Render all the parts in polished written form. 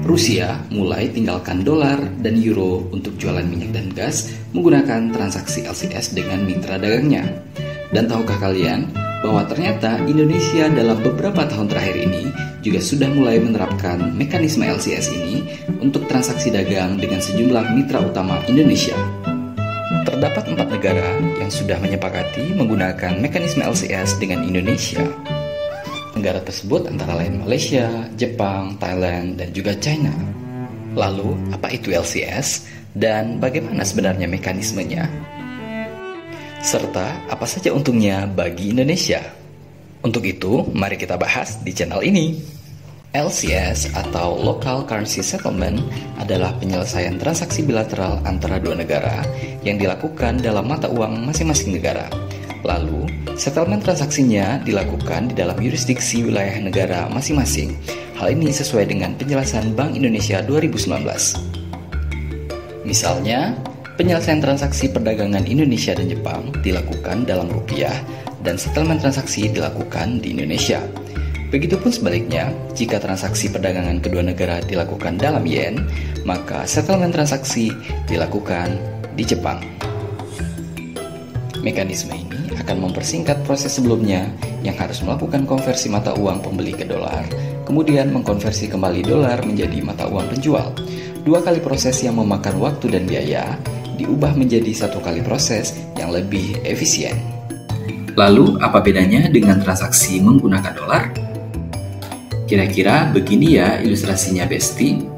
Rusia mulai tinggalkan dolar dan euro untuk jualan minyak dan gas menggunakan transaksi LCS dengan mitra dagangnya. Dan tahukah kalian bahwa ternyata Indonesia dalam beberapa tahun terakhir ini juga sudah mulai menerapkan mekanisme LCS ini untuk transaksi dagang dengan sejumlah mitra utama Indonesia. Terdapat 4 negara yang sudah menyepakati menggunakan mekanisme LCS dengan Indonesia. Negara tersebut antara lain Malaysia, Jepang, Thailand, dan juga China. Lalu, apa itu LCS dan bagaimana sebenarnya mekanismenya? Serta apa saja untungnya bagi Indonesia? Untuk itu, mari kita bahas di channel ini. LCS atau Local Currency Settlement adalah penyelesaian transaksi bilateral antara dua negara yang dilakukan dalam mata uang masing-masing negara. Lalu, settlement transaksinya dilakukan di dalam yurisdiksi wilayah negara masing-masing. Hal ini sesuai dengan penjelasan Bank Indonesia 2019. Misalnya, penyelesaian transaksi perdagangan Indonesia dan Jepang dilakukan dalam rupiah dan settlement transaksi dilakukan di Indonesia. Begitupun sebaliknya, jika transaksi perdagangan kedua negara dilakukan dalam yen, maka settlement transaksi dilakukan di Jepang. Mekanisme ini akan mempersingkat proses sebelumnya yang harus melakukan konversi mata uang pembeli ke dolar, kemudian mengkonversi kembali dolar menjadi mata uang penjual. 2 kali proses yang memakan waktu dan biaya diubah menjadi 1 kali proses yang lebih efisien. Lalu, apa bedanya dengan transaksi menggunakan dolar? Kira-kira begini ya ilustrasinya, Besti.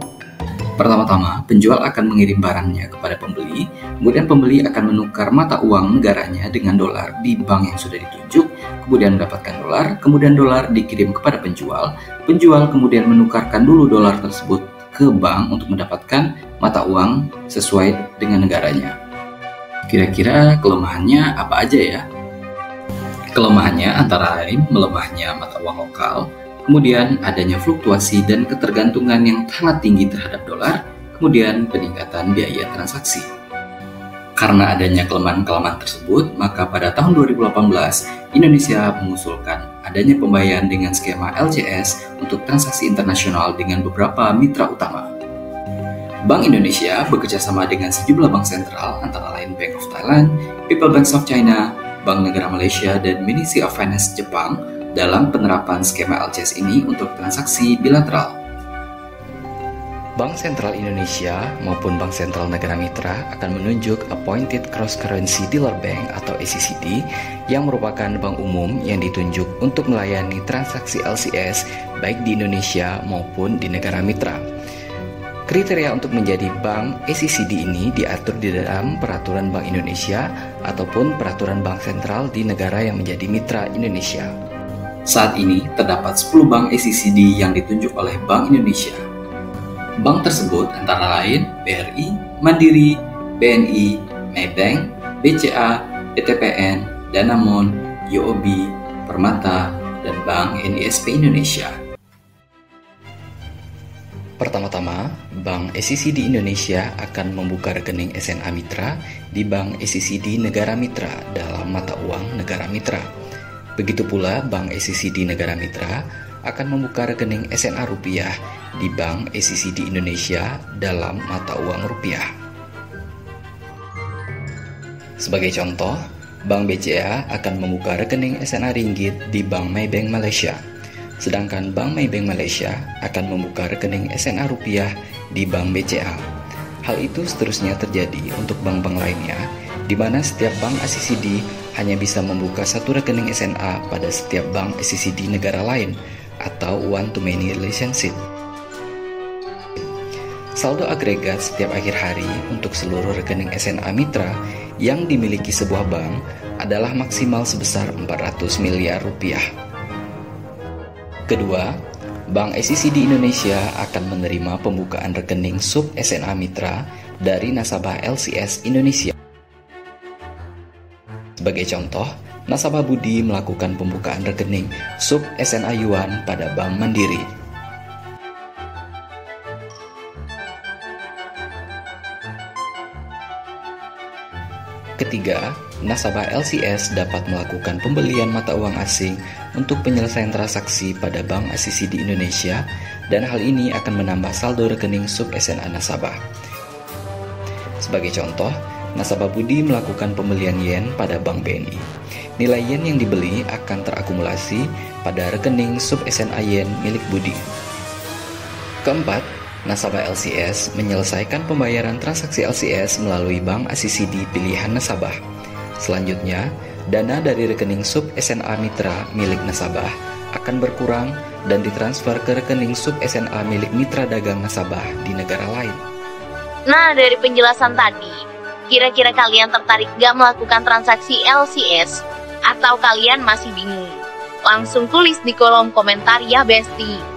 Pertama-tama, penjual akan mengirim barangnya kepada pembeli, kemudian pembeli akan menukar mata uang negaranya dengan dolar di bank yang sudah ditunjuk, kemudian mendapatkan dolar, kemudian dolar dikirim kepada penjual, penjual kemudian menukarkan dulu dolar tersebut ke bank untuk mendapatkan mata uang sesuai dengan negaranya. Kira-kira kelemahannya apa aja ya? Kelemahannya antara lain melemahnya mata uang lokal, kemudian adanya fluktuasi dan ketergantungan yang sangat tinggi terhadap dolar, kemudian peningkatan biaya transaksi. Karena adanya kelemahan-kelemahan tersebut, maka pada tahun 2018, Indonesia mengusulkan adanya pembayaran dengan skema LCS untuk transaksi internasional dengan beberapa mitra utama. Bank Indonesia bekerjasama dengan sejumlah bank sentral antara lain Bank of Thailand, People Bank of China, Bank Negara Malaysia, dan Ministry of Finance Jepang dalam penerapan skema LCS ini untuk transaksi bilateral. Bank Sentral Indonesia maupun Bank Sentral Negara Mitra akan menunjuk Appointed Cross Currency Dealer Bank atau ACCD yang merupakan bank umum yang ditunjuk untuk melayani transaksi LCS baik di Indonesia maupun di negara mitra. Kriteria untuk menjadi bank ACCD ini diatur di dalam Peraturan Bank Indonesia ataupun Peraturan Bank Sentral di negara yang menjadi mitra Indonesia. Saat ini terdapat 10 bank ACCD yang ditunjuk oleh Bank Indonesia. Bank tersebut antara lain BRI, Mandiri, BNI, Maybank, BCA, BTPN, Danamon, UOB, Permata, dan Bank NISP Indonesia. Pertama-tama, Bank ACCD Indonesia akan membuka rekening SNA Mitra di Bank ACCD Negara Mitra dalam mata uang negara mitra. Begitu pula Bank ACCD Negara Mitra akan membuka rekening SNA Rupiah di Bank ACCD Indonesia dalam mata uang rupiah. Sebagai contoh, Bank BCA akan membuka rekening SNA Ringgit di Bank Maybank Malaysia, sedangkan Bank Maybank Malaysia akan membuka rekening SNA Rupiah di Bank BCA. Hal itu seterusnya terjadi untuk bank-bank lainnya, di mana setiap bank ACCD hanya bisa membuka satu rekening SNA pada setiap bank ACCD negara lain atau one-to-many relationship. Saldo agregat setiap akhir hari untuk seluruh rekening SNA Mitra yang dimiliki sebuah bank adalah maksimal sebesar 400 miliar rupiah. Kedua, Bank ACCD Indonesia akan menerima pembukaan rekening sub SNA Mitra dari nasabah LCS Indonesia. Sebagai contoh, nasabah Budi melakukan pembukaan rekening sub SNA Yuan pada Bank Mandiri. Ketiga, nasabah LCS dapat melakukan pembelian mata uang asing untuk penyelesaian transaksi pada Bank ACCD Indonesia dan hal ini akan menambah saldo rekening sub SNA nasabah. Sebagai contoh, nasabah Budi melakukan pembelian yen pada Bank BNI. Nilai yen yang dibeli akan terakumulasi pada rekening sub SNA yen milik Budi. Keempat, nasabah LCS menyelesaikan pembayaran transaksi LCS melalui bank ACCD pilihan nasabah. Selanjutnya, dana dari rekening sub SNA mitra milik nasabah akan berkurang dan ditransfer ke rekening sub SNA milik mitra dagang nasabah di negara lain. Nah, dari penjelasan tadi, kira-kira kalian tertarik gak melakukan transaksi LCS? Atau kalian masih bingung? Langsung tulis di kolom komentar ya Besti.